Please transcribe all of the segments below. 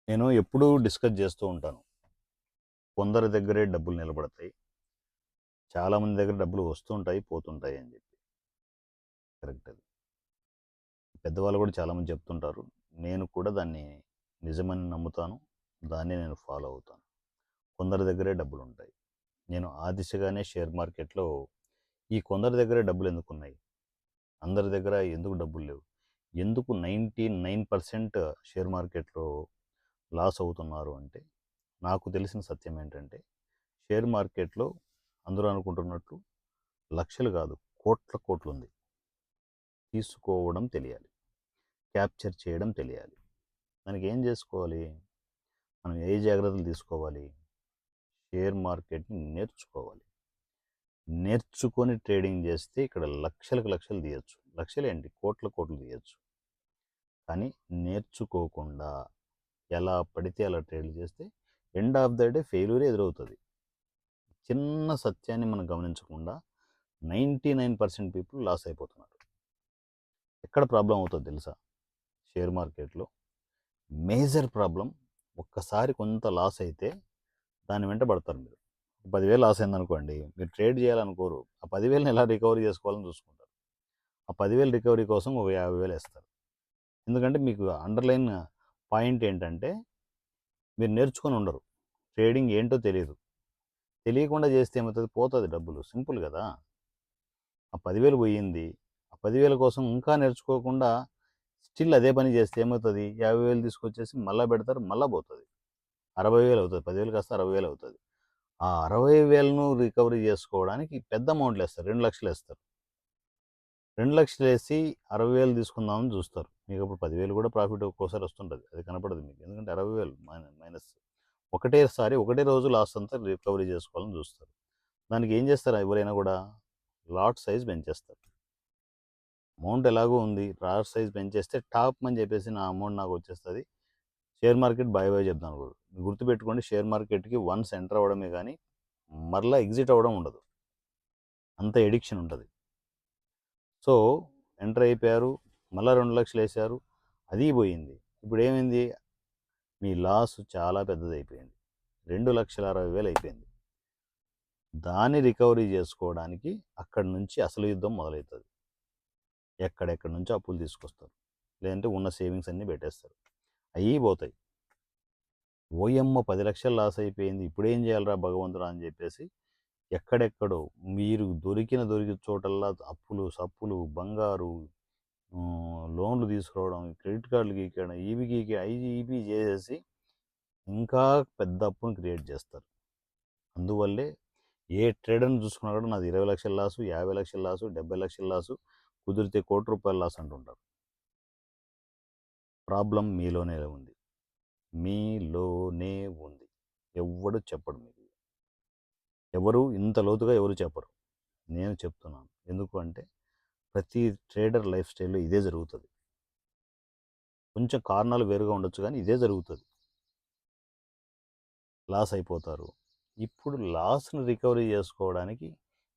నేను ఎప్పుడూ డిస్కస్ చేస్తూ ఉంటాను. కొందరి దగ్గరే డబ్బులు నిలబడతాయి. చాలామంది దగ్గర డబ్బులు వస్తుంటాయి, పోతుంటాయి అని చెప్పి. కరెక్ట్ అది. పెద్దవాళ్ళు కూడా చాలామంది చెప్తుంటారు. నేను కూడా దాన్ని నిజమని నమ్ముతాను. దాన్నే నేను ఫాలో అవుతాను. కొందరి దగ్గరే డబ్బులుంటాయి. నేను ఆ దిశగానే షేర్ మార్కెట్‌లో ఈ కొందరి దగ్గరే డబ్బులెందుకున్నాయి? అందరి దగ్గర ఎందుకు డబ్బులు లేవు? ఎందుకు 99% షేర్ మార్కెట్‌లో లాస్ అవుతున్నారు అంటే, నాకు తెలిసిన సత్యం ఏంటంటే, షేర్ మార్కెట్‌లో అందరూ అనుకుంటున్నట్లు లక్షలు కాదు, కోట్ల కోట్లుంది. తీసుకోవడం తెలియాలి. క్యాప్చర్ చేయడం తెలియాలి. దానికి ఏం చేసుకోవాలి? మనం ఏ జాగ్రత్తలు తీసుకోవాలి? షేర్ మార్కెట్‌ని నేర్చుకోవాలి. నేర్చుకొని ట్రేడింగ్ చేస్తే ఇక్కడ లక్షలకు లక్షలు తీయొచ్చు. లక్షలేంటి? కోట్ల కోట్లు తీయొచ్చు. కానీ నేర్చుకోకుండా ఎలా పడితే అలా ట్రేడ్‌లు చేస్తే ఎండ్ ఆఫ్ ద డే ఫెయిల్యూరే ఎదురవుతది. చిన్న సత్యాన్ని మనం గమనించకుండా 99% పీపుల్ లాస్ అయిపోతున్నారు. ఎక్కడ ప్రాబ్లమ్ అవుతుందో తెలుసా? షేర్ మార్కెట్‌లో మేజర్ ప్రాబ్లమ్, ఒక్కసారి కొంత లాస్ అయితే దాని వెంట పడతారు మీరు. 10,000 లాస్ అయిందనుకోండి, మీరు ట్రేడ్ చేయాలనుకోరు. ఆ 10,000ని ఎలా రికవరీ చేసుకోవాలని చూసుకుంటారు. ఆ 10,000 రికవరీ కోసం ఒక 50,000 ఏస్తారు. ఎందుకంటే మీకు అండర్‌లైన్ పాయింట్ ఏంటంటే, మీరు నేర్చుకొని ఉండరు. ట్రేడింగ్ ఏంటో తెలీదు. తెలియకుండా చేస్తే ఏమవుతది? పోతది డబ్బులు. సింపుల్ గదా! ఆ 10,000 పోయింది. ఆ 10,000 కోసం ఇంకా నేర్చుకోకుండా స్టిల్ అదే పని చేస్తే ఏమవుతది? 50,000 తీసుకొచ్చేసి మళ్ళా పెడతారు, మళ్ళా పోతది. 60,000 అవుతది. 10,000 కాస్త 60,000 అవుతది. ఆ 60,000ను రికవరీ చేసుకోవడానికి పెద్ద అమౌంట్‌లేస్తారు. 2,00,000 ఏస్తారు. 2,00,000 ఏసి 60,000 తీసుకుందామని చూస్తారు. మీకప్పుడు 10,000 కూడా ప్రాఫిట్ ఒక్కోసారి వస్తుంటది. అది కనపడదు మీకు. ఎందుకంటే 60,000 మైనస్. ఒకటేసారి ఒకటే రోజు లాస్ అంతా రికవరీ చేసుకోవాలని చూస్తారు. దానికి ఏం చేస్తారు ఎవరైనా కూడా? Lot size పెంచేస్తారు. అమౌంట్ ఎలాగో ఉంది. లాట్ సైజ్ పెంచేస్తే టాప్ అని చెప్పేసి నా అమౌంట్ నాకు వచ్చేస్తది. షేర్ మార్కెట్ బాయ్ బాయ్ చెప్తాను కూడా. గుర్తుపెట్టుకోండి, షేర్ మార్కెట్‌కి వన్స్ ఎంటర్ అవ్వడమే గానీ, మరలా ఎగ్జిట్ అవ్వడం ఉండదు. అంత ఎడిక్షన్ ఉంటది. సో, ఎంటర్ అయిపోయారు. మళ్ళా 2,00,000 ఏసారు. అది పోయింది. ఇప్పుడేమైంది? మీ లాస్ చాలా పెద్దదయిపోయింది. 2,60,000 అయిపోయింది. దాన్ని రికవరీ చేసుకోవడానికి అక్కడి నుంచి అసలు యుద్ధం మొదలైతది. ఎక్కడెక్కడి నుంచో అప్పులు తీసుకొస్తారు. లేదంటే ఉన్న సేవింగ్స్ అన్నీ పెట్టేస్తారు. అయ్యి పోతాయి. ఓయమ్మ! 10,00,000 లాస్ అయిపోయింది. ఇప్పుడేం చేయాలిరా భగవంతుడా అని చెప్పేసి ఎక్కడెక్కడో మీరు దొరికిన చోటల్లా అప్పులు, సప్పులు, బంగారు, లోన్‌లు తీసుకురావడం, క్రెడిట్ కార్డ్‌లు గీకేయడం, ఇవి గీకి అయి ఇవి చేసేసి ఇంకా పెద్ద అప్పుని క్రియేట్ చేస్తారు. అందువల్లే ఏ ట్రేడర్‌ని చూసుకున్నా కూడా నాది 20,00,000 లాసు, 50,00,000 లాసు, 70,00,000 లాసు, కుదిరితే ₹1,00,00,000 లాస్ అంటుంటారు. ప్రాబ్లమ్ మీలోనే ఉంది. మీలోనే ఉంది. ఎవ్వడు చెప్పడు మీకు. ఎవరు ఇంత లోతుగా ఎవరు చెప్పరు. నేను చెప్తున్నాను. ఎందుకు అంటే ప్రతి ట్రేడర్ లైఫ్ స్టైల్‌లో ఇదే జరుగుతది. కొంచెం కారణాలు వేరుగా ఉండొచ్చు గానీ ఇదే జరుగుతది. లాస్ అయిపోతారు. ఇప్పుడు లాస్‌ని రికవరీ చేసుకోవడానికి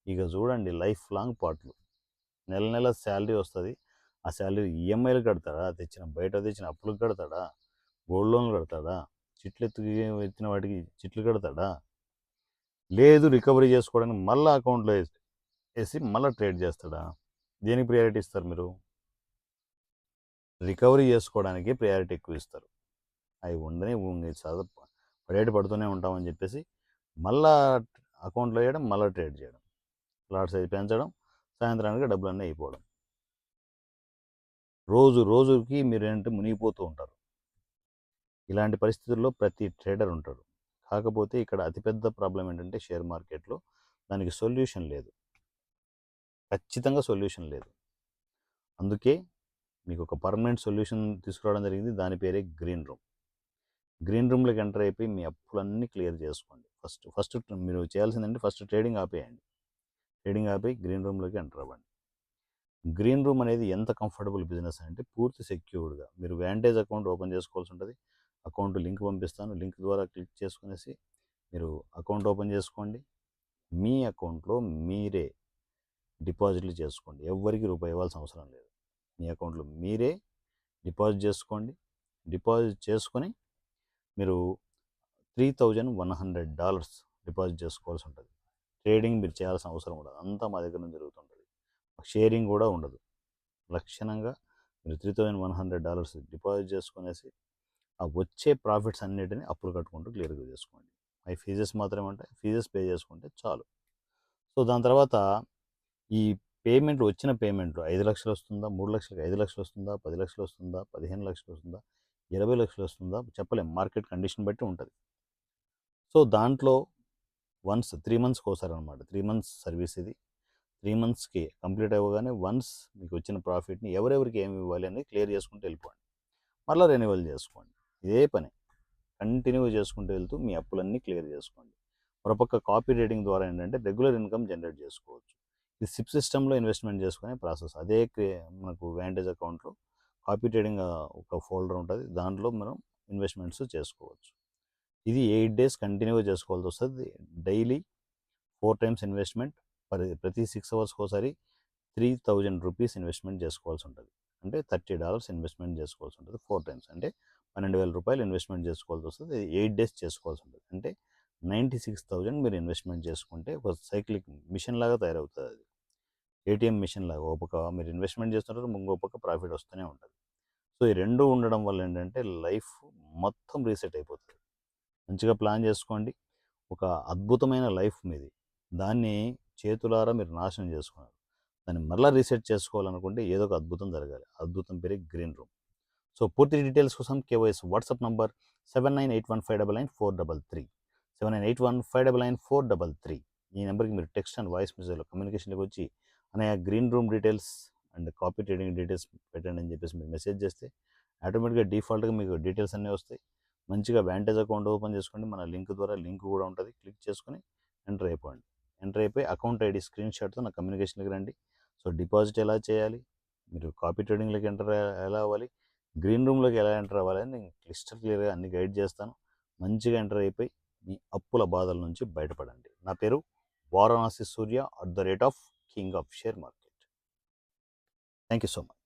ఇక చూడండి లైఫ్ లాంగ్ పాట్లు. నెల నెల శాలరీ వస్తది. ఆ శాలరీ ఈఎంఐలు కడతాడా? బయట తెచ్చిన అప్పులకు కడతాడా? గోల్డ్ లోన్‌లు కడతాడా? ఎత్తిన వాటికి చిట్లు కడతాడా? లేదు, రికవరీ చేసుకోవడానికి మళ్ళా అకౌంట్‌లో ఏసి మళ్ళా ట్రేడ్ చేస్తాడా? దేనికి ప్రయారిటీ ఇస్తారు మీరు? రికవరీ చేసుకోవడానికే ప్రయారిటీ ఎక్కువ ఇస్తారు. అవి ఉండని రేటు పడుతూనే ఉంటామని చెప్పేసి మళ్ళా అకౌంట్లో వేయడం, మళ్ళా ట్రేడ్ చేయడం, లాట్ సైజ్ పెంచడం, సాయంత్రానికి డబ్బులన్నీ అయిపోవడం. రోజు రోజుకి మీరేంటి మునిగిపోతూ ఉంటారు. ఇలాంటి పరిస్థితుల్లో ప్రతి ట్రేడర్ ఉంటాడు. కాకపోతే ఇక్కడ అతిపెద్ద ప్రాబ్లం ఏంటంటే షేర్ మార్కెట్‌లో దానికి సొల్యూషన్ లేదు. ఖచ్చితంగా సొల్యూషన్ లేదు. అందుకే మీకు ఒక పర్మనెంట్ సొల్యూషన్ తీసుకురావడం జరిగింది. దాని పేరే గ్రీన్ రూమ్. గ్రీన్ రూమ్‌లోకి ఎంటర్ అయిపోయి మీ అప్పులన్నీ క్లియర్ చేసుకోండి. ఫస్ట్ మీరు చేయాల్సిందంటే ఫస్ట్ ట్రేడింగ్ ఆపేయండి. ట్రేడింగ్ ఆపి గ్రీన్ రూమ్‌లోకి ఎంటర్ అవ్వండి. గ్రీన్ రూమ్ అనేది ఎంత కంఫర్టబుల్ బిజినెస్ అంటే పూర్తి సెక్యూర్డ్‌గా మీరు వాంటేజ్ అకౌంట్ ఓపెన్ చేసుకోవాల్సి ఉంటుంది. అకౌంట్ లింక్ పంపిస్తాను. లింక్ ద్వారా క్లిక్ చేసుకునేసి మీరు అకౌంట్ ఓపెన్ చేసుకోండి. మీ అకౌంట్‌లో మీరే డిపాజిట్లు చేసుకోండి. ఎవ్వరికీ రూపాయి ఇవ్వాల్సిన అవసరం లేదు. మీ అకౌంట్‌లో మీరే డిపాజిట్ చేసుకోండి. డిపాజిట్ చేసుకొని మీరు $3,100 డిపాజిట్ చేసుకోవాల్సి ఉంటుంది. ట్రేడింగ్ మీరు చేయాల్సిన అవసరం ఉండదు, అంతా మా దగ్గర నుంచి జరుగుతుంటుంది. షేరింగ్ కూడా ఉండదు. లక్షణంగా మీరు $3,100 డిపాజిట్ చేసుకునేసి ఆ వచ్చే ప్రాఫిట్స్ అన్నిటిని అప్పులు కట్టుకుంటూ క్లియర్గా చేసుకోండి. అవి ఫీజెస్ మాత్రమే ఉంటాయి, ఫీజెస్ పే చేసుకుంటే చాలు. సో దాని తర్వాత ఈ పేమెంట్ వచ్చిన పేమెంట్లు 5 లక్షలు వస్తుందా, 3 లక్షలకి 5 లక్షలు వస్తుందా, 10 లక్షలు వస్తుందా, 15 లక్షలు వస్తుందా, 20 లక్షలు వస్తుందా చెప్పలేం, మార్కెట్ కండిషన్ బట్టి ఉంటుంది. సో దాంట్లో వన్స్ 3 మంత్స్కి ఒకసారి అనమాట, 3 మంత్స్ సర్వీస్ ఇది. 3 మంత్స్కి కంప్లీట్ అవ్వగానే వన్స్ మీకు వచ్చిన ప్రాఫిట్ని ఎవరెవరికి ఏమి ఇవ్వాలి అని క్లియర్ చేసుకుంటూ వెళ్ళిపోండి. మళ్ళీ రెన్యువల్ చేసుకోండి. ఇదే పని కంటిన్యూ చేసుకుంటూ వెళ్తూ మీ అప్పులన్నీ క్లియర్ చేసుకోండి. మరోపక్క కాపీ రేటింగ్ ద్వారా ఏంటంటే రెగ్యులర్ ఇన్కమ్ జనరేట్ చేసుకోవచ్చు. ఇది సిప్ సిస్టంలో ఇన్వెస్ట్మెంట్ చేసుకునే ప్రాసెస్. అదే మనకు వ్యాంటేజ్ అకౌంట్లో కాపీ ట్రేడింగ్ ఒక ఫోల్డర్ ఉంటుంది, దాంట్లో మనం ఇన్వెస్ట్మెంట్స్ చేసుకోవచ్చు. ఇది 8 days కంటిన్యూగా చేసుకోవాల్సి వస్తుంది. డైలీ 4 times ఇన్వెస్ట్మెంట్, ప్రతి 6 hours ఒకసారి ₹3,000 ఇన్వెస్ట్మెంట్ చేసుకోవాల్సి ఉంటుంది. అంటే $30 ఇన్వెస్ట్మెంట్ చేసుకోవాల్సి ఉంటుంది 4 times, అంటే ₹12,000 ఇన్వెస్ట్మెంట్ చేసుకోవాల్సి వస్తుంది. 8 days చేసుకోవాల్సి ఉంటుంది. అంటే 96,000 మీరు ఇన్వెస్ట్మెంట్ చేసుకుంటే ఒక సైక్లిక్ మిషన్ లాగా తయారవుతుంది. అది ఏటీఎం మిషన్ లాగా, ఒక పక్క మీరు ఇన్వెస్ట్మెంట్ చేస్తుంటారు, ఇంకో పక్క ప్రాఫిట్ వస్తూనే ఉంటుంది. సో ఈ రెండు ఉండడం వల్ల ఏంటంటే లైఫ్ మొత్తం రీసెట్ అయిపోతుంది. మంచిగా ప్లాన్ చేసుకోండి. ఒక అద్భుతమైన లైఫ్ మీది, దాన్ని చేతులారా మీరు నాశనం చేసుకున్నారు. దాన్ని మరలా రీసెట్ చేసుకోవాలనుకుంటే ఏదో ఒక అద్భుతం జరగాలి. అద్భుతం పేరే గ్రీన్ రూమ్. సో పూర్తి డీటెయిల్స్ కోసం కేవైఎస్ వాట్సాప్ నంబర్ 7981599433 7981599433. ఈ నెంబర్కి మీరు టెక్స్ట్ అండ్ వాయిస్ మెసేజ్లో కమ్యూనికేషన్లోకి వచ్చి అన్నయ్య green room details and copy trading details పెట్టండి అని చెప్పేసి మీరు మెసేజ్ చేస్తే ఆటోమేటిక్గా డిఫాల్ట్గా మీకు డీటెయిల్స్ అన్నీ వస్తాయి. మంచిగా వ్యాంటేజ్ అకౌంట్ ఓపెన్ చేసుకోండి. మన లింక్ ద్వారా, లింక్ కూడా ఉంటుంది, క్లిక్ చేసుకొని ఎంటర్ అయిపోండి. ఎంటర్ అయిపోయి అకౌంట్ ఐడి స్క్రీన్ షాట్తో నా కమ్యూనికేషన్కి రండి. సో డిపాజిట్ ఎలా చేయాలి, మీరు కాపీ ట్రేడింగ్లోకి ఎంటర్ ఎలా అవ్వాలి, గ్రీన్ రూమ్లోకి ఎలా ఎంటర్ అవ్వాలని నేను క్లియర్గా అన్ని గైడ్ చేస్తాను. మంచిగా ఎంటర్ అయిపోయి మీ అప్పుల బాధల నుంచి బయటపడండి. నా పేరు వారణాసి సూర్య @king of share market. Thank you so much.